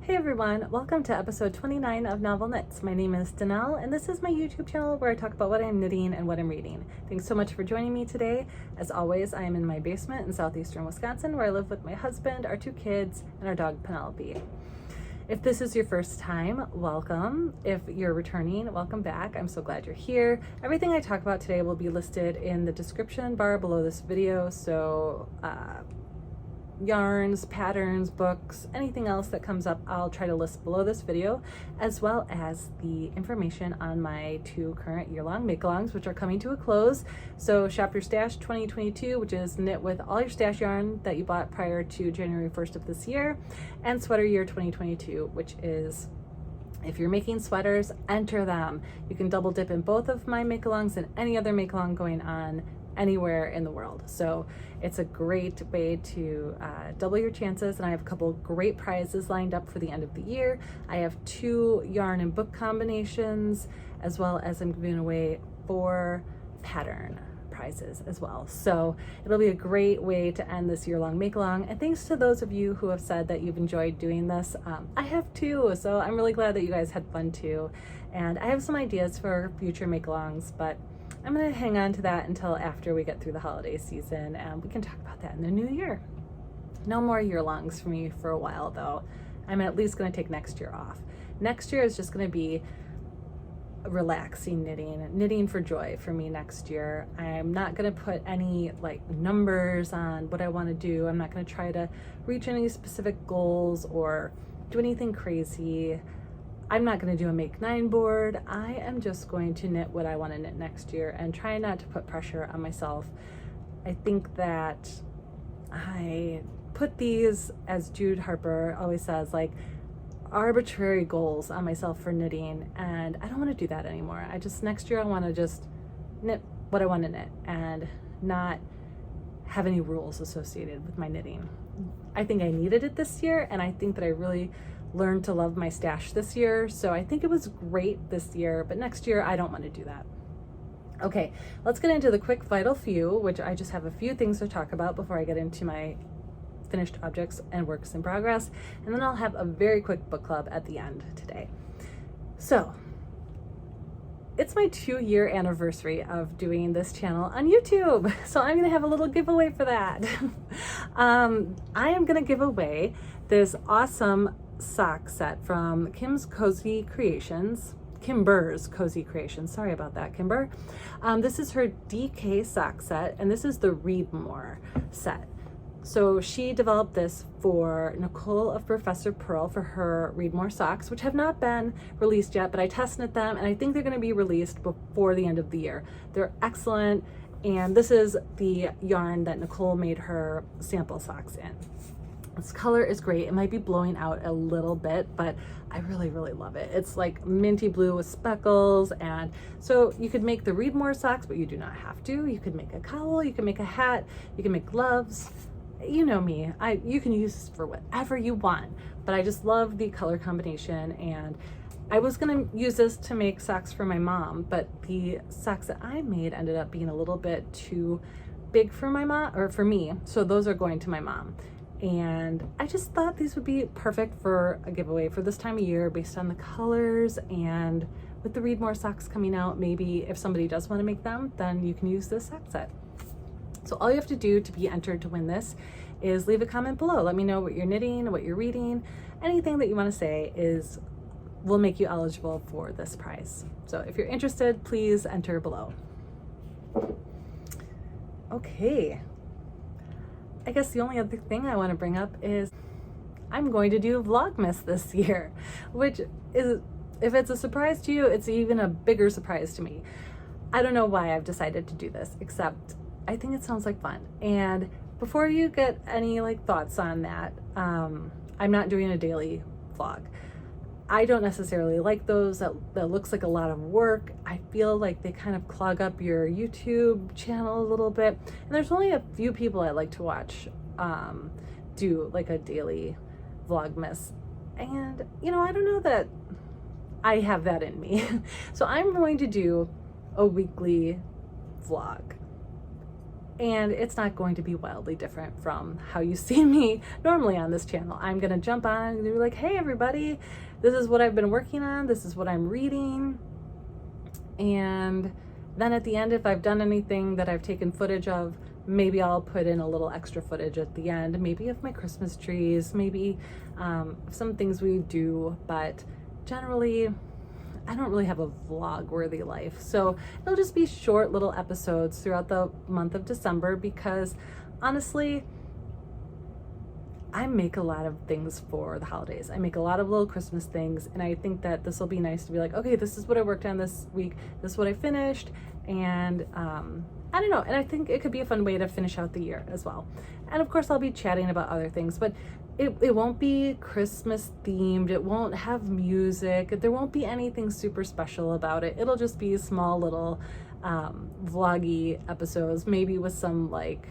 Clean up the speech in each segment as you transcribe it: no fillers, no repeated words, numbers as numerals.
Hey everyone, welcome to episode 29 of Novel Knits. My name is Danelle and this is my YouTube channel where I talk about what I'm knitting and what I'm reading. Thanks so much for joining me today. As always, I am in my basement in southeastern Wisconsin where I live with my husband, our 2 kids, and our dog Penelope. If this is your first time, welcome. If you're returning, welcome back. I'm so glad you're here. Everything I talk about today will be listed in the description bar below this video, so yarns, patterns, books, anything else that comes up, I'll try to list below this video, as well as the information on my 2 current year-long make-alongs, which are coming to a close. So Shop Your Stash 2022, which is knit with all your stash yarn that you bought prior to January 1st of this year, and Sweater Year 2022, which is, if you're making sweaters, enter them. You can double dip in both of my make-alongs and any other make-along going on anywhere in the world. So it's a great way to double your chances, and I have a couple great prizes lined up for the end of the year. I have 2 yarn and book combinations, as well as I'm giving away 4 pattern prizes as well. So it'll be a great way to end this year-long make-along, and thanks to those of you who have said that you've enjoyed doing this. I have too, so I'm really glad that you guys had fun too, and I have some ideas for future make-alongs, but I'm going to hang on to that until after we get through the holiday season, and we can talk about that in the new year. No more year-longs for me for a while though. I'm at least going to take next year off. Next year is just going to be relaxing knitting for joy for me next year. I'm not going to put any like numbers on what I want to do. I'm not going to try to reach any specific goals or do anything crazy. I'm not going to do a make 9 board. I am just going to knit what I want to knit next year and try not to put pressure on myself. I think that I put these, as Jude Harper always says, like arbitrary goals on myself for knitting, and I don't want to do that anymore. Next year I want to just knit what I want to knit and not have any rules associated with my knitting. I think I needed it this year, and I think that I really learned to love my stash this year, so I think it was great this year, but next year I don't want to do that. Okay, let's get into the quick vital few, which I just have a few things to talk about before I get into my finished objects and works in progress, and then I'll have a very quick book club at the end today. So it's my 2-year anniversary of doing this channel on YouTube, so I'm gonna have a little giveaway for that. I am gonna give away this awesome sock set from Kimber's Cozy Creations, sorry about that, Kimber. This is her DK sock set, and this is the Read More set. So she developed this for Nicole of Professor Pearl for her Read More socks, which have not been released yet, but I test knit them and I think they're going to be released before the end of the year. They're excellent, and this is the yarn that Nicole made her sample socks in. This color is great. It might be blowing out a little bit, but I really, really love it. It's like minty blue with speckles, and so you could make the Read More socks, but you do not have to. You could make a cowl, you can make a hat, you can make gloves. You know me, you can use this for whatever you want, but I just love the color combination, and I was gonna use this to make socks for my mom, but the socks that I made ended up being a little bit too big for my mom, or for me, so those are going to my mom. And I just thought these would be perfect for a giveaway for this time of year based on the colors, and with the Read More socks coming out, maybe if somebody does want to make them, then you can use this sock set. So all you have to do to be entered to win this is leave a comment below. Let me know what you're knitting, what you're reading, anything that you want to say will make you eligible for this prize. So if you're interested, please enter below. Okay. I guess the only other thing I want to bring up is I'm going to do Vlogmas this year, which is, if it's a surprise to you, it's even a bigger surprise to me. I don't know why I've decided to do this, except I think it sounds like fun. And before you get any like thoughts on that, I'm not doing a daily vlog. I don't necessarily like those. That looks like a lot of work. I feel like they kind of clog up your YouTube channel a little bit. And there's only a few people I like to watch do like a daily Vlogmas. And you know, I don't know that I have that in me. So I'm going to do a weekly vlog. And it's not going to be wildly different from how you see me normally on this channel. I'm gonna jump on and be like, hey everybody, this is what I've been working on, this is what I'm reading. And then at the end, if I've done anything that I've taken footage of, maybe I'll put in a little extra footage at the end, maybe of my Christmas trees, maybe some things we do, but generally I don't really have a vlog worthy life. So it'll just be short little episodes throughout the month of December, because honestly, I make a lot of things for the holidays. I make a lot of little Christmas things, and I think that this will be nice to be like, okay, this is what I worked on this week, this is what I finished, and I don't know, and I think it could be a fun way to finish out the year as well. And of course I'll be chatting about other things, but it won't be Christmas themed, it won't have music, there won't be anything super special about it. It'll just be small little vloggy episodes, maybe with some like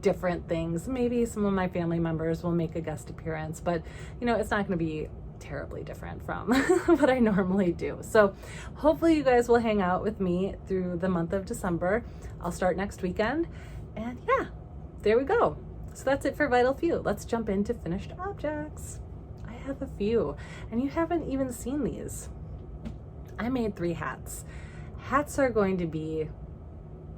different things. Maybe some of my family members will make a guest appearance, but you know, it's not going to be terribly different from what I normally do. So hopefully you guys will hang out with me through the month of December. I'll start next weekend, and yeah, there we go. So that's it for Vital Few. Let's jump into finished objects. I have a few, and you haven't even seen these. I made 3 hats. Hats are going to be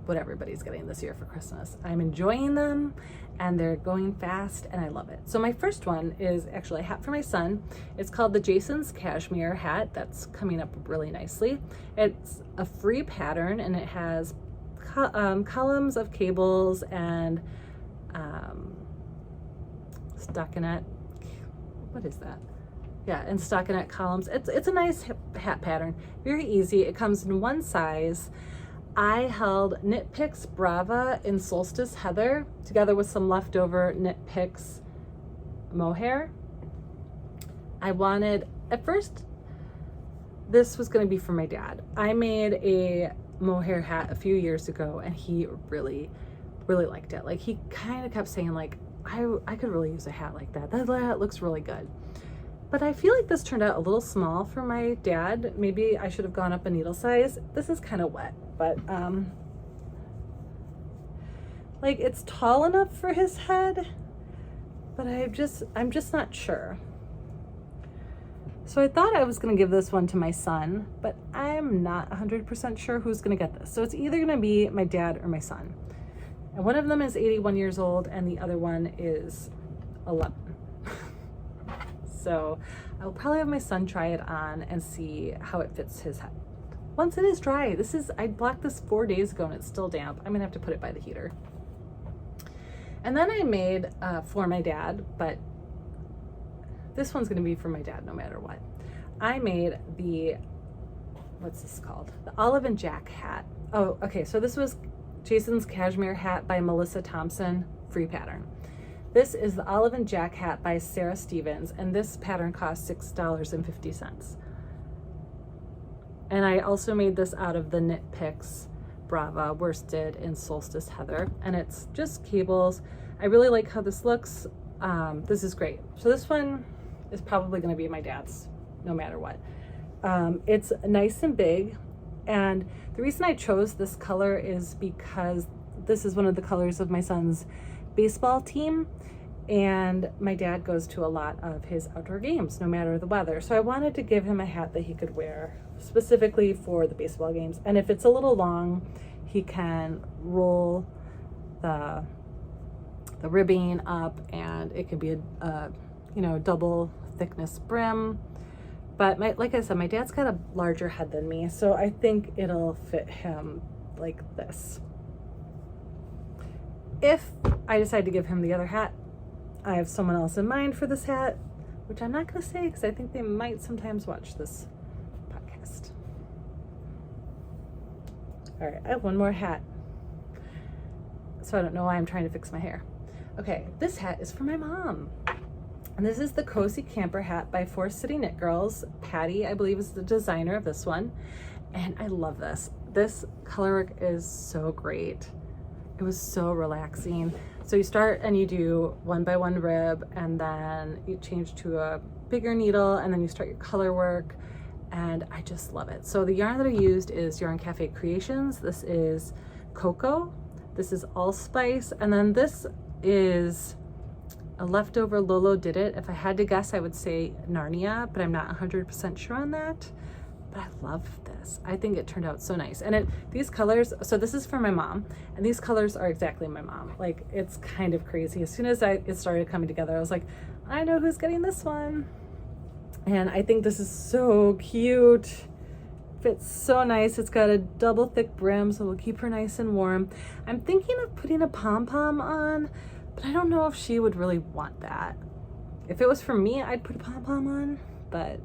what everybody's getting this year for Christmas. I'm enjoying them, and they're going fast, and I love it. So my first one is actually a hat for my son. It's called the Jason's Cashmere hat. That's coming up really nicely. It's a free pattern, and it has columns of cables and stockinette. What is that? Yeah, and stockinette columns. It's a nice hat pattern. Very easy. It comes in one size. I held Knit Picks Brava in Solstice Heather together with some leftover Knit Picks mohair. I wanted, at first, this was going to be for my dad. I made a mohair hat a few years ago, and he really liked it. Like, he kind of kept saying like, I could really use a hat like that. That hat looks really good. But I feel like this turned out a little small for my dad. Maybe I should have gone up a needle size. This is kind of wet, but like, it's tall enough for his head, but I'm just not sure. So I thought I was gonna give this one to my son, but I'm not 100% sure who's gonna get this. So it's either gonna be my dad or my son. And one of them is 81 years old, and the other one is 11. So I'll probably have my son try it on and see how it fits his head. Once it is dry, I blocked this 4 days ago and it's still damp. I'm gonna have to put it by the heater. And then I made for my dad, but this one's gonna be for my dad no matter what. I made the, what's this called? The Olive and Jack hat. Oh, okay, so this was Jason's Cashmere hat by Melissa Thompson, free pattern. This is the Olive and Jack hat by Sarah Stevens, and this pattern cost $6.50. And I also made this out of the Knit Picks Brava worsted in Solstice Heather, and it's just cables. I really like how this looks. This is great. So this one is probably going to be my dad's no matter what. It's nice and big, and the reason I chose this color is because this is one of the colors of my son's baseball team, and my dad goes to a lot of his outdoor games no matter the weather. So I wanted to give him a hat that he could wear specifically for the baseball games, and if it's a little long, he can roll the ribbing up, and it can be a you know, double thickness brim. But like I said, my dad's got a larger head than me, so I think it'll fit him like this. If I decide to give him the other hat, I have someone else in mind for this hat, which I'm not going to say because I think they might sometimes watch this podcast. All right, I have one more hat. So I don't know why I'm trying to fix my hair. Okay, this hat is for my mom. And this is the Cozy Camper hat by Forest City Knit Girls. Patty, I believe, is the designer of this one. And I love this. This color work is so great. It was so relaxing. So you start and you do 1 by 1 rib, and then you change to a bigger needle, and then you start your color work, and I just love it. So the yarn that I used is Yarn Cafe Creations. This is Cocoa. This is Allspice, and then this is a leftover Lolo Did It. If I had to guess, I would say Narnia, but I'm not 100% sure on that. But I love this. I think it turned out so nice. And these colors, so this is for my mom, and these colors are exactly my mom. Like, it's kind of crazy. As soon as it started coming together, I was like, I know who's getting this one. And I think this is so cute. Fits so nice. It's got a double thick brim, so it'll keep her nice and warm. I'm thinking of putting a pom-pom on, but I don't know if she would really want that. If it was for me, I'd put a pom-pom on, but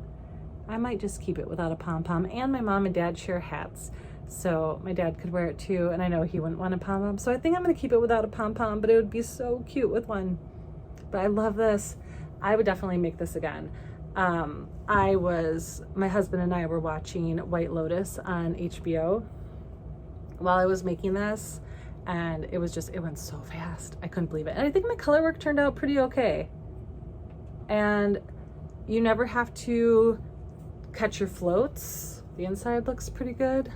I might just keep it without a pom-pom. And my mom and dad share hats, so my dad could wear it too, and I know he wouldn't want a pom-pom, so I think I'm gonna keep it without a pom-pom, but it would be so cute with one. But I love this. I would definitely make this again. My husband and I were watching White Lotus on HBO while I was making this, and it went so fast. I couldn't believe it. And I think my color work turned out pretty okay. And you never have to catch your floats. The inside looks pretty good.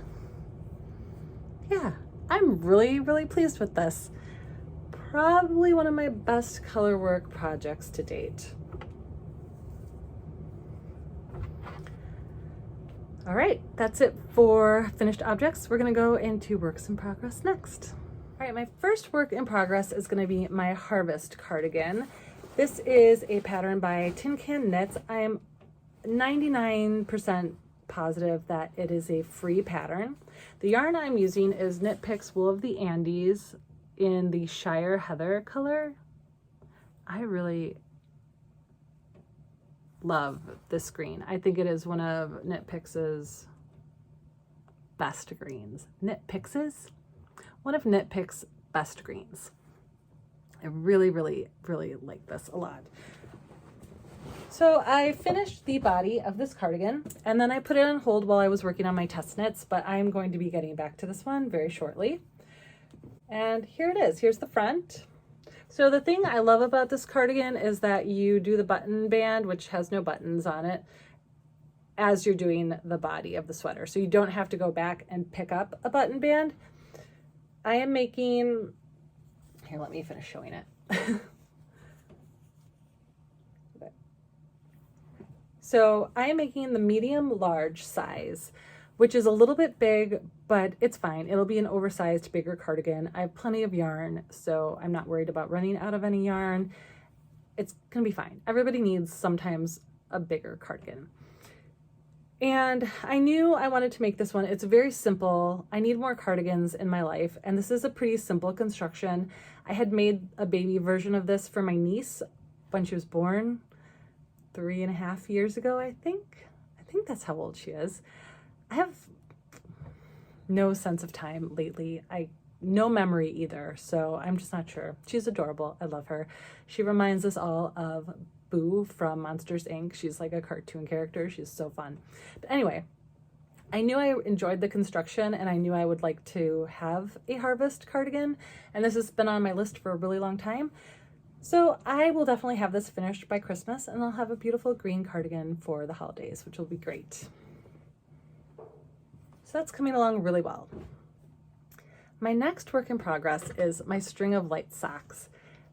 Yeah, I'm really, really pleased with this. Probably one of my best color work projects to date. All right, that's it for finished objects. We're gonna go into works in progress next. All right, my first work in progress is gonna be my Harvest cardigan. This is a pattern by Tin Can Knits. I am 99% positive that it is a free pattern. The yarn I'm using is Knit Picks Wool of the Andes in the Shire Heather color. I really love this green. I think it is one of Knit Picks' best greens. One of Knit Picks' best greens. I really, really, really like this a lot. So I finished the body of this cardigan, and then I put it on hold while I was working on my test knits, but I'm going to be getting back to this one very shortly. And here it is. Here's the front. So the thing I love about this cardigan is that you do the button band, which has no buttons on it, as you're doing the body of the sweater. So you don't have to go back and pick up a button band. I am making, here, let me finish showing it. Okay. So I am making the medium large size, which is a little bit big, but it's fine. It'll be an oversized, bigger cardigan. I have plenty of yarn, so I'm not worried about running out of any yarn. It's gonna be fine. Everybody needs sometimes a bigger cardigan. And I knew I wanted to make this one. It's very simple. I need more cardigans in my life, and this is a pretty simple construction. I had made a baby version of this for my niece when she was born 3.5 years ago, I think. I think that's how old she is. I have no sense of time lately. No memory either, so I'm just not sure. She's adorable. I love her. She reminds us all of Boo from Monsters, Inc. She's like a cartoon character. She's so fun. But anyway, I knew I enjoyed the construction, and I knew I would like to have a Harvest cardigan, and this has been on my list for a really long time. So I will definitely have this finished by Christmas, and I'll have a beautiful green cardigan for the holidays, which will be great. So that's coming along really well. My next work in progress is my string of light socks,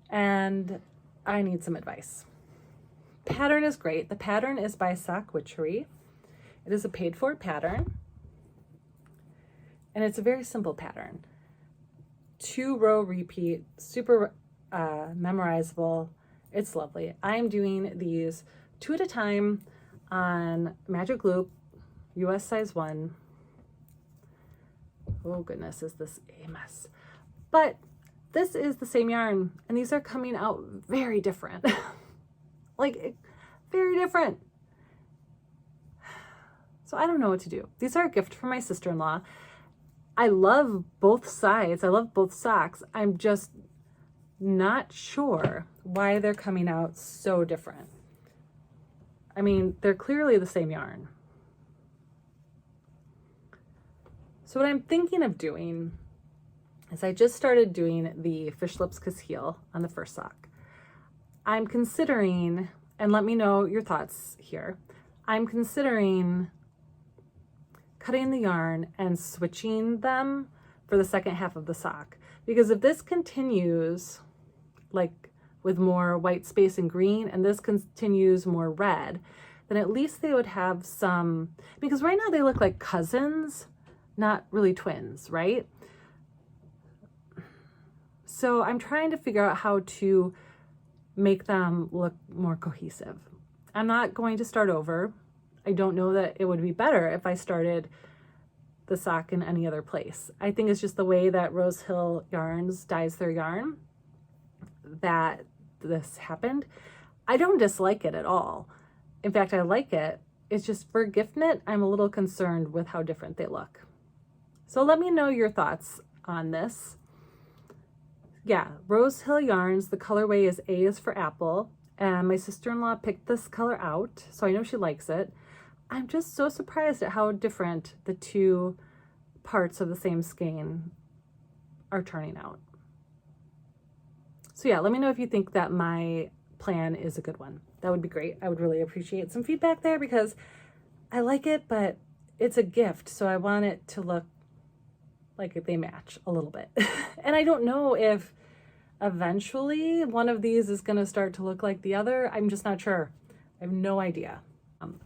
and I need some advice. Pattern is great. The pattern is by Sock Witchery. It is a paid-for pattern, and it's a very simple pattern. 2-row repeat, super memorizable. It's lovely. I'm doing these 2 at a time on Magic Loop, US size 1. Oh goodness, is this a mess? But this is the same yarn, and these are coming out very different. Like, very different. So I don't know what to do. These are a gift from my sister-in-law. I love both sides. I love both socks. I'm just not sure why they're coming out so different. I mean, they're clearly the same yarn. So what I'm thinking of doing is I just started doing the Fish Lips Kiss Heel on the first sock. I'm considering, and let me know your thoughts here, I'm considering cutting the yarn and switching them for the second half of the sock, Because if this continues like with more white space and green, and this continues more red, then at least they would have some, because right now they look like cousins, not really twins, right? So I'm trying to figure out how to make them look more cohesive. I'm not going to start over. I don't know that it would be better if I started the sock in any other place. I think it's just the way that Rose Hill Yarns dyes their yarn that this happened. I don't dislike it at all. In fact, I like it. It's just for gift knit, I'm a little concerned with how different they look. So let me know your thoughts on this. Yeah, Rose Hill Yarns, the colorway is A is for apple, and my sister-in-law picked this color out, so I know she likes it. I'm just so surprised at how different the two parts of the same skein are turning out. So yeah, let me know if you think that my plan is a good one. That would be great. I would really appreciate some feedback there because I like it, but it's a gift, so I want it to look like they match a little bit. And I don't know if eventually one of these is going to start to look like the other. I'm just not sure. I have no idea.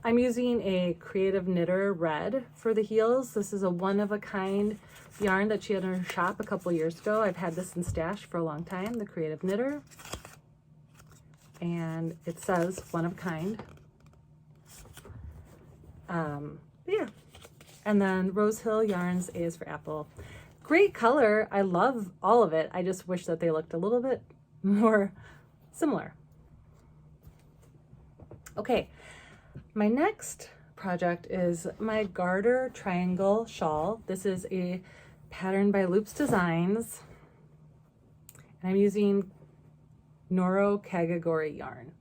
I'm using a Creative Knitter red for the heels. This is a one-of-a-kind yarn that she had in her shop a couple years ago. I've had this in stash for a long time, the Creative Knitter. And it says one-of-a-kind. Yeah. And then Rose Hill Yarns, A is for apple. Great color. I love all of it. I just wish that they looked a little bit more similar. Okay, my next project is my garter triangle shawl. This is a pattern by Loops Designs. And I'm using Noro Kagagori yarn.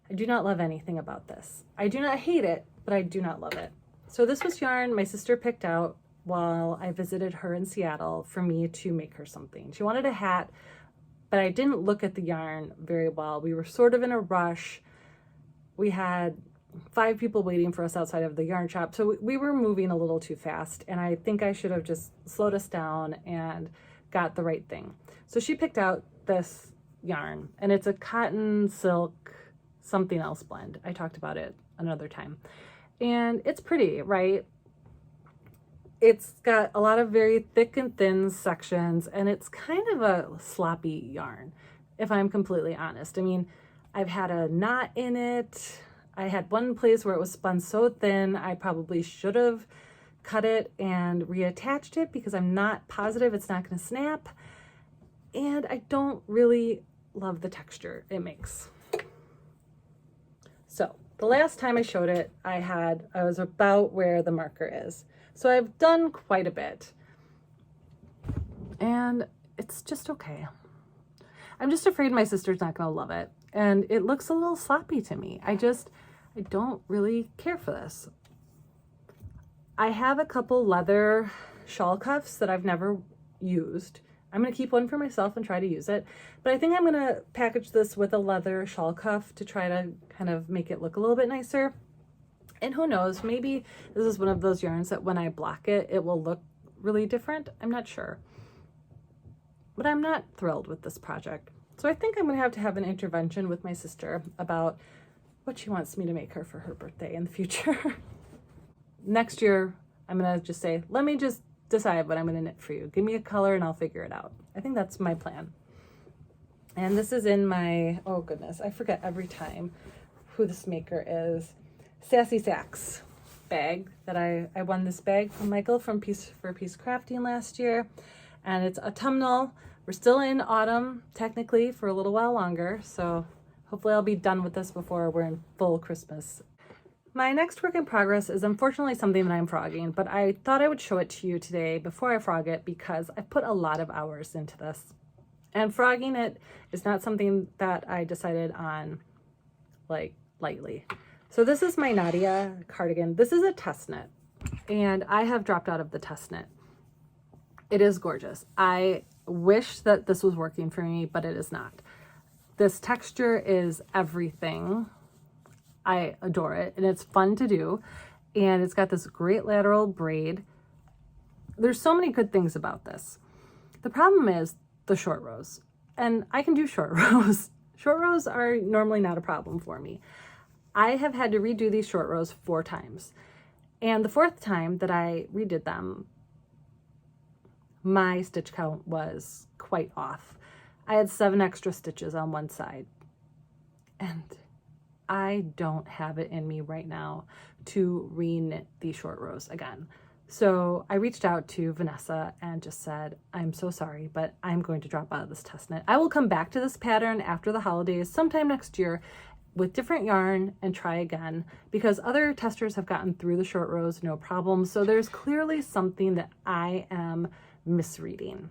I do not love anything about this. I do not hate it, but I do not love it. So this was yarn my sister picked out while I visited her in Seattle for me to make her something. She wanted a hat, but I didn't look at the yarn very well. We were sort of in a rush. We had 5 people waiting for us outside of the yarn shop, so we were moving a little too fast, and I think I should have just slowed us down and got the right thing. So she picked out this yarn, and it's a cotton silk something else blend. I talked about it another time. And it's pretty, right? It's got a lot of very thick and thin sections, and it's kind of a sloppy yarn, if I'm completely honest. I mean, I've had a knot in it. I had one place where it was spun so thin, I probably should have cut it and reattached it because I'm not positive it's not going to snap. And I don't really love the texture it makes. So the last time I showed it, I was about where the marker is. So I've done quite a bit, and it's just okay. I'm just afraid my sister's not gonna love it, and it looks a little sloppy to me. I don't really care for this. I have a couple leather shawl cuffs that I've never used. I'm gonna keep one for myself and try to use it, but I think I'm gonna package this with a leather shawl cuff to try to kind of make it look a little bit nicer. And who knows, maybe this is one of those yarns that when I block it, it will look really different. I'm not sure, but I'm not thrilled with this project. So I think I'm gonna have an intervention with my sister about what she wants me to make her for her birthday in the future. Next year, I'm gonna just say, let me just decide what I'm gonna knit for you. Give me a color and I'll figure it out. I think that's my plan. And this is in my, oh goodness, I forget every time who this maker is. Sassy Sacks bag that I won this bag from Michael from Peace Crafting last year. And it's autumnal. We're still in autumn, technically, for a little while longer. So hopefully I'll be done with this before we're in full Christmas. My next work in progress is unfortunately something that I'm frogging, but I thought I would show it to you today before I frog it because I put a lot of hours into this. And frogging it is not something that I decided on like lightly. So this is my Nadia cardigan. This is a test knit, and I have dropped out of the test knit. It is gorgeous. I wish that this was working for me, but it is not. This texture is everything. I adore it, and it's fun to do, and it's got this great lateral braid. There's so many good things about this. The problem is the short rows, and I can do short rows. Short rows are normally not a problem for me. I have had to redo these short rows 4 times. And the 4th time that I redid them, my stitch count was quite off. I had 7 extra stitches on one side. And I don't have it in me right now to re-knit these short rows again. So I reached out to Vanessa and just said, I'm so sorry, but I'm going to drop out of this test knit. I will come back to this pattern after the holidays sometime next year with different yarn and try again, because other testers have gotten through the short rows no problem. So there's clearly something that I am misreading,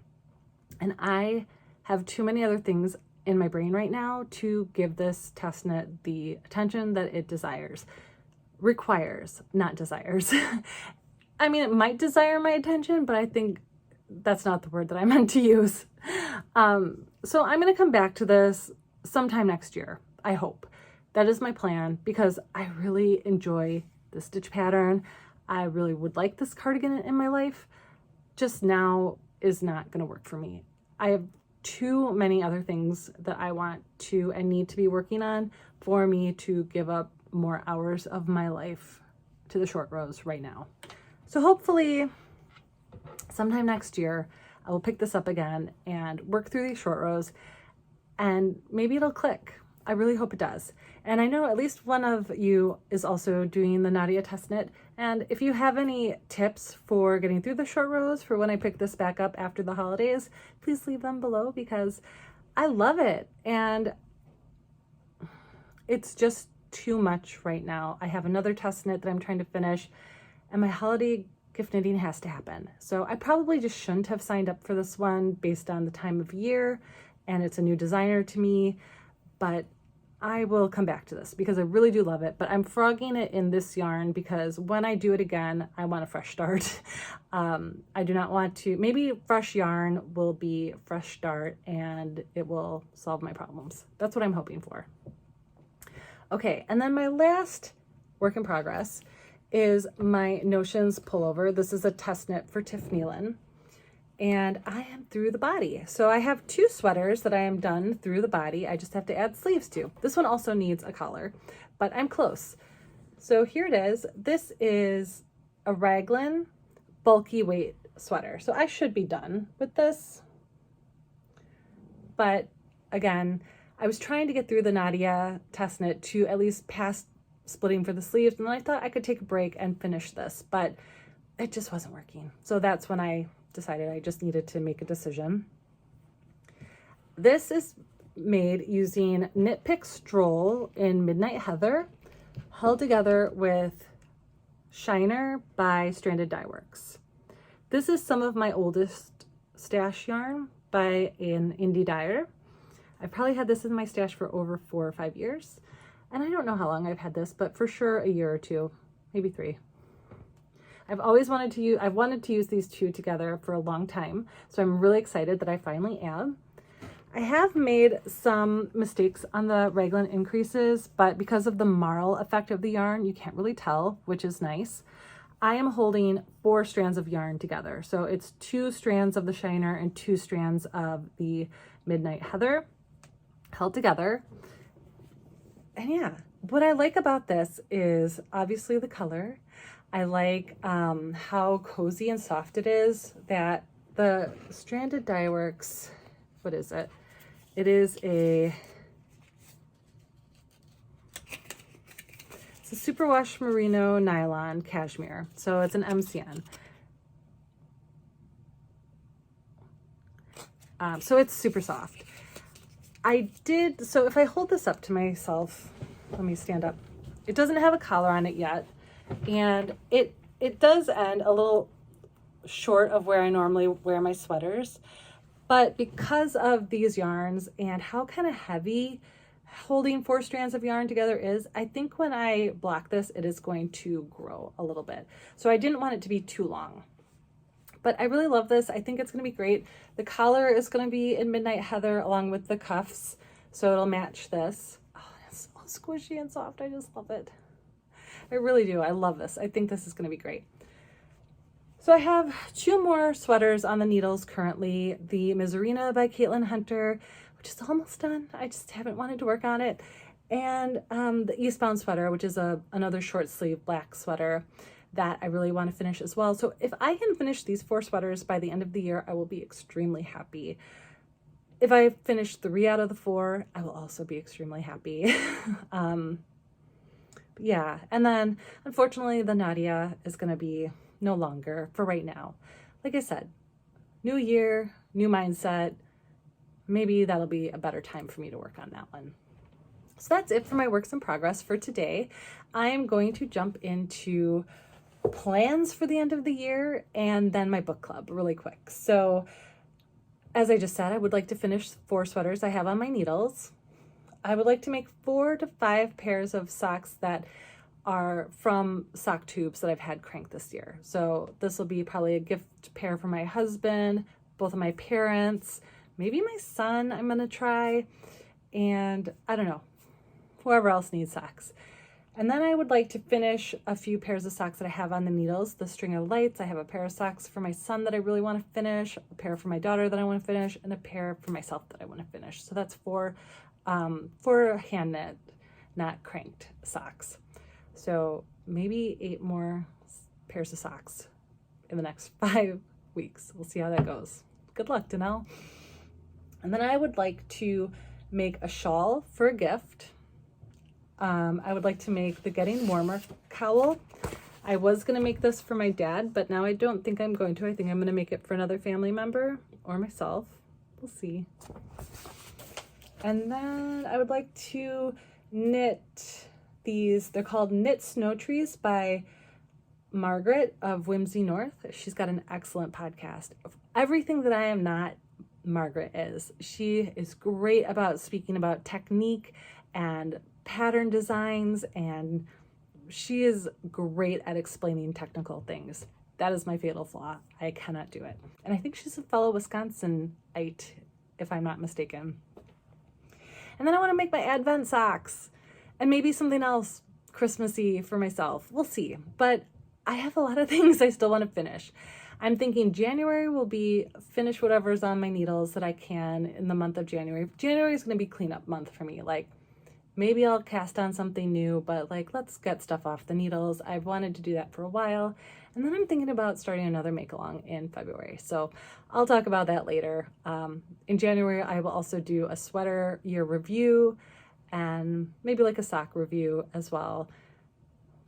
and I have too many other things in my brain right now to give this test knit the attention that it requires, not desires. I mean, it might desire my attention, but I think that's not the word that I meant to use. So I'm going to come back to this sometime next year, I hope. That is my plan, because I really enjoy the stitch pattern. I really would like this cardigan in my life. Just now is not going to work for me. I have too many other things that I want to and need to be working on for me to give up more hours of my life to the short rows right now. So hopefully sometime next year, I will pick this up again and work through these short rows, and maybe it'll click. I really hope it does. And I know at least one of you is also doing the Nadia test knit. And if you have any tips for getting through the short rows for when I pick this back up after the holidays, please leave them below, because I love it. And it's just too much right now. I have another test knit that I'm trying to finish, and my holiday gift knitting has to happen. So I probably just shouldn't have signed up for this one based on the time of year, and it's a new designer to me, but I will come back to this because I really do love it. But I'm frogging it in this yarn because when I do it again, I want a fresh start. I do not want to, maybe fresh yarn will be fresh start and it will solve my problems. That's what I'm hoping for. Okay, and then my last work in progress is my Notions pullover. This is a test knit for Tiff Nealon, and I am through the body. So I have 2 sweaters that I am done through the body. I just have to add sleeves to. This one also needs a collar, but I'm close. So here it is. This is a raglan bulky weight sweater. So I should be done with this. But again, I was trying to get through the Nadia test knit to at least pass splitting for the sleeves, and then I thought I could take a break and finish this, but it just wasn't working. So that's when I decided I just needed to make a decision. This is made using Knit Pick Stroll in Midnight Heather, held together with Shiner by Stranded Dye Works. This is some of my oldest stash yarn by an indie dyer. I've probably had this in my stash for over 4 or 5 years. And I don't know how long I've had this, but for sure a year or 2, maybe 3. I've wanted to use these 2 together for a long time. So I'm really excited that I finally am. I have made some mistakes on the raglan increases, but because of the marl effect of the yarn, you can't really tell, which is nice. I am holding 4 strands of yarn together. So it's 2 strands of the Shiner and 2 strands of the Midnight Heather held together. And yeah, what I like about this is obviously the color. I like how cozy and soft it is. That the Stranded Dye Works, what is it? It is it's a superwash merino nylon cashmere. So it's an MCN. So it's super soft. So if I hold this up to myself, let me stand up. It doesn't have a collar on it yet. And it does end a little short of where I normally wear my sweaters. But because of these yarns and how kind of heavy holding 4 strands of yarn together is, I think when I block this, it is going to grow a little bit. So I didn't want it to be too long. But I really love this. I think it's going to be great. The collar is going to be in Midnight Heather along with the cuffs. So it'll match this. Oh, it's so squishy and soft. I just love it. I really do. I love this. I think this is going to be great. So I have 2 more sweaters on the needles currently. The Miserina by Caitlin Hunter, which is almost done. I just haven't wanted to work on it. And the Eastbound sweater, which is another short sleeve black sweater that I really want to finish as well. So if I can finish these 4 sweaters by the end of the year, I will be extremely happy. If I finish 3 out of the 4, I will also be extremely happy. Yeah, and then unfortunately the Nadia is going to be no longer for right now. Like I said, new year, new mindset. Maybe that'll be a better time for me to work on that one. So that's it for my works in progress for today. I am going to jump into plans for the end of the year and then my book club really quick. So as I just said, I would like to finish 4 sweaters I have on my needles. I would like to make 4 to 5 pairs of socks that are from sock tubes that I've had cranked this year. So this will be probably a gift pair for my husband, both of my parents, maybe my son I'm gonna try, and I don't know, whoever else needs socks. And then I would like to finish a few pairs of socks that I have on the needles, the String of Lights. I have a pair of socks for my son that I really want to finish, a pair for my daughter that I want to finish, and a pair for myself that I want to finish. So that's 4 hand knit, not cranked socks. So maybe 8 more pairs of socks in the next 5 weeks. We'll see how that goes. Good luck, Danelle. And then I would like to make a shawl for a gift. I would like to make the Getting Warmer cowl. I was going to make this for my dad, but now I don't think I'm going to. I think I'm going to make it for another family member or myself. We'll see. And then I would like to knit these. They're called Knit Snow Trees by Margaret of Whimsy North. She's got an excellent podcast. Everything that I am not, Margaret is. She is great about speaking about technique and pattern designs, and she is great at explaining technical things. That is my fatal flaw. I cannot do it. And I think she's a fellow Wisconsinite, if I'm not mistaken. And then I want to make my Advent socks and maybe something else Christmassy for myself. We'll see. But I have a lot of things I still want to finish. I'm thinking January will be finish whatever's on my needles that I can in the month of January. January is going to be cleanup month for me. Like, maybe I'll cast on something new, but like, let's get stuff off the needles. I've wanted to do that for a while. And then I'm thinking about starting another make along in February. So I'll talk about that later. In January, I will also do a sweater year review and maybe like a sock review as well.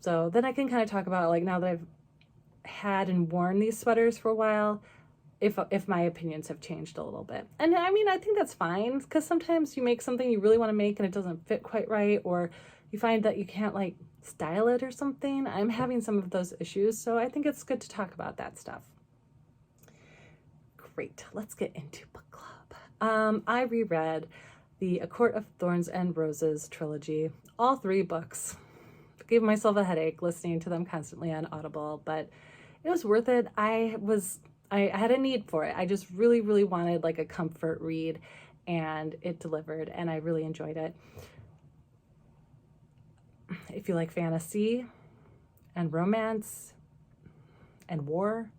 So then I can kind of talk about, like, now that I've had and worn these sweaters for a while, if my opinions have changed a little bit. And I mean, I think that's fine, because sometimes you make something you really want to make and it doesn't fit quite right, or you find that you can't like style it or something. I'm having some of those issues, so I think it's good to talk about that stuff. Great, let's get into book club. I reread the A Court of Thorns and Roses trilogy, all 3 books. Gave myself a headache listening to them constantly on Audible, but it was worth it. I had a need for it. I just really, really wanted like a comfort read, and it delivered, and I really enjoyed it. If you like fantasy and romance and war,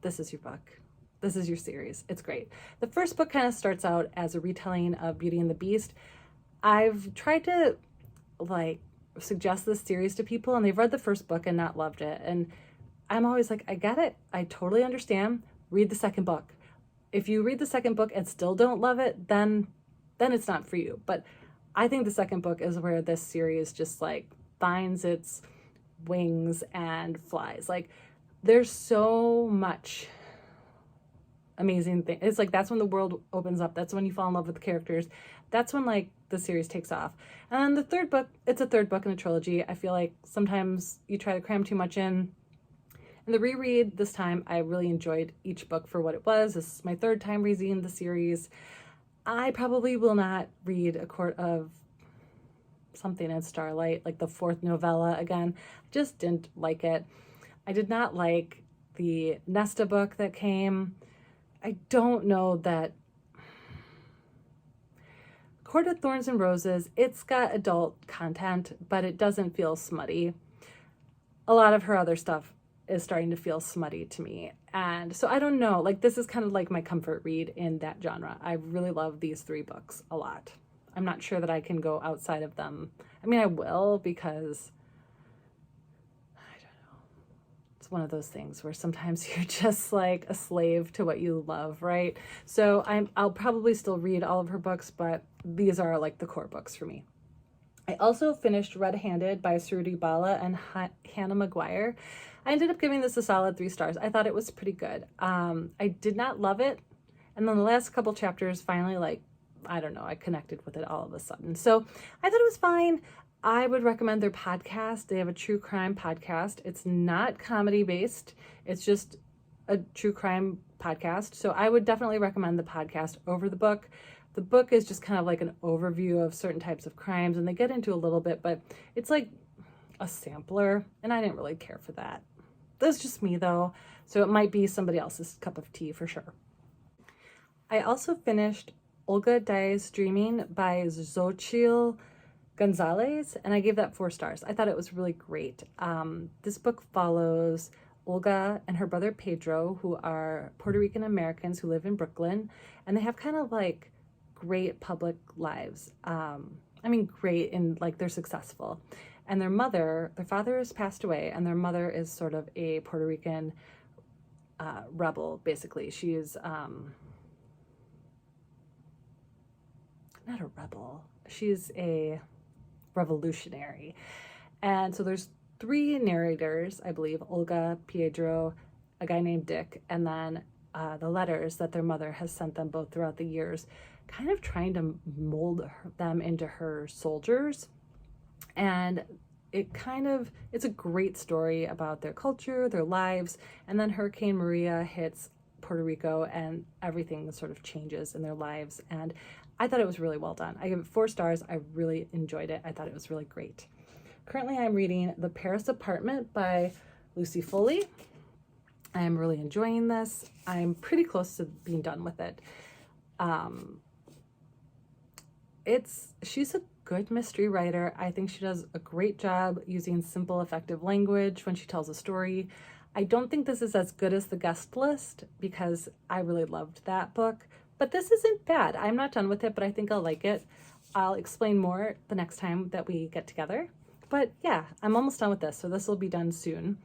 this is your book. This is your series. It's great. The first book kind of starts out as a retelling of Beauty and the Beast. I've tried to like suggest this series to people, and they've read the first book and not loved it. And I'm always like, I get it. I totally understand. Read the second book. If you read the second book and still don't love it, then it's not for you. But I think the second book is where this series just like finds its wings and flies. Like, there's so much amazing thing. It's like, that's when the world opens up. That's when you fall in love with the characters. That's when like the series takes off. And then the third book, it's a third book in a trilogy. I feel like sometimes you try to cram too much in. And the reread this time, I really enjoyed each book for what it was. This is my 3rd time reading the series. I probably will not read A Court of something in Starlight, like the 4th novella again. I just didn't like it. I did not like the Nesta book that came. I don't know that Court of Thorns and Roses, it's got adult content, but it doesn't feel smutty. A lot of her other stuff is starting to feel smutty to me. And so I don't know, like this is kind of like my comfort read in that genre. I really love these 3 books a lot. I'm not sure that I can go outside of them. I mean, I will, because I don't know. It's one of those things where sometimes you're just like a slave to what you love, right? So I'll probably still read all of her books, but these are like the core books for me. I also finished Red Handed by Suruthi Bala and Hannah Maguire. I ended up giving this a solid 3 stars. I thought it was pretty good. I did not love it. And then the last couple chapters finally, like, I don't know, I connected with it all of a sudden. So I thought it was fine. I would recommend their podcast. They have a true crime podcast. It's not comedy based. It's just a true crime podcast. So I would definitely recommend the podcast over the book. The book is just kind of like an overview of certain types of crimes, and they get into a little bit, but it's like a sampler, and I didn't really care for that. That's just me though, so it might be somebody else's cup of tea for sure. I also finished Olga Dies Dreaming by Xochitl Gonzalez, and I gave that 4 stars. I thought it was really great. This book follows Olga and her brother Pedro, who are Puerto Rican Americans who live in Brooklyn, and they have kind of like great public lives. I mean, great in like they're successful. And their father has passed away, and their mother is sort of a Puerto Rican rebel, basically. She is not a rebel. She's a revolutionary. And so there's 3 narrators, I believe, Olga, Pedro, a guy named Dick, and then the letters that their mother has sent them both throughout the years, kind of trying to mold them into her soldiers. And it's a great story about their culture, their lives, and then Hurricane Maria hits Puerto Rico and everything sort of changes in their lives. And I thought it was really well done. I give it 4 stars. I really enjoyed it. I thought it was really great. Currently, I'm reading The Paris Apartment by Lucy Foley. I'm really enjoying this. I'm pretty close to being done with it. She's a good mystery writer. I think she does a great job using simple, effective language when she tells a story. I don't think this is as good as The Guest List, because I really loved that book, but this isn't bad. I'm not done with it, but I think I'll like it. I'll explain more the next time that we get together. But yeah, I'm almost done with this, so this will be done soon.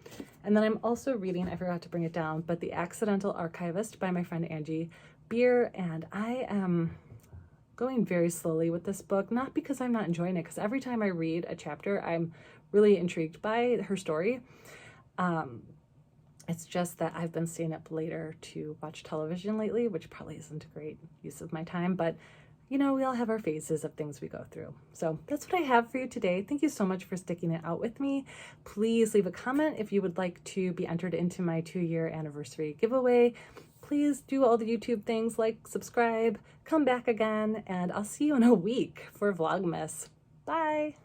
And then I'm also reading, I forgot to bring it down, but The Accidental Archivist by my friend Angie Beer, and I am going very slowly with this book, not because I'm not enjoying it, because every time I read a chapter, I'm really intrigued by her story. It's just that I've been staying up later to watch television lately, which probably isn't a great use of my time, but you know, we all have our phases of things we go through. So that's what I have for you today. Thank you so much for sticking it out with me. Please leave a comment if you would like to be entered into my 2-year anniversary giveaway. Please do all the YouTube things like subscribe, come back again, and I'll see you in a week for Vlogmas. Bye.